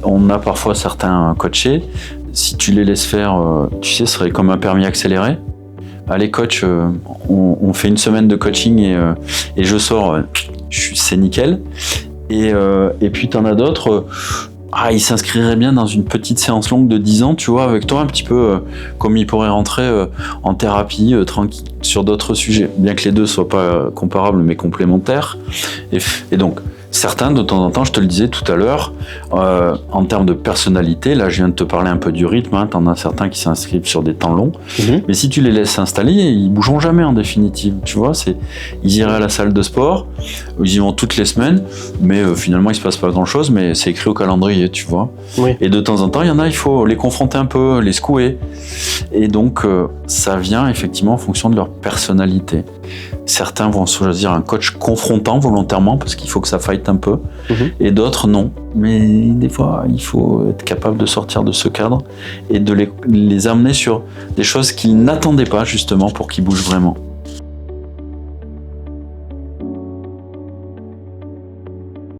On a parfois certains coachés, si tu les laisses faire, tu sais, ce serait comme un permis accéléré. Allez coach, on fait une semaine de coaching et je sors, c'est nickel. Et puis t'en as d'autres, ils s'inscriraient bien dans une petite séance longue de 10 ans, tu vois, avec toi un petit peu comme ils pourraient rentrer en thérapie, tranquille, sur d'autres sujets, bien que les deux soient pas comparables mais complémentaires. Et donc, certains, de temps en temps, je te le disais tout à l'heure, en termes de personnalité, là je viens de te parler un peu du rythme, t'en as certains qui s'inscrivent sur des temps longs, mais si tu les laisses s'installer, ils bougeront jamais en définitive, tu vois, ils iraient à la salle de sport, ils y vont toutes les semaines, mais finalement il se passe pas grand chose, mais c'est écrit au calendrier, tu vois. Oui. Et de temps en temps, il y en a, il faut les confronter un peu, les secouer, et donc ça vient effectivement en fonction de leur personnalité. Certains vont choisir un coach confrontant volontairement parce qu'il faut que ça fight un peu, et d'autres non. Mais des fois, il faut être capable de sortir de ce cadre et de les amener sur des choses qu'ils n'attendaient pas justement pour qu'ils bougent vraiment.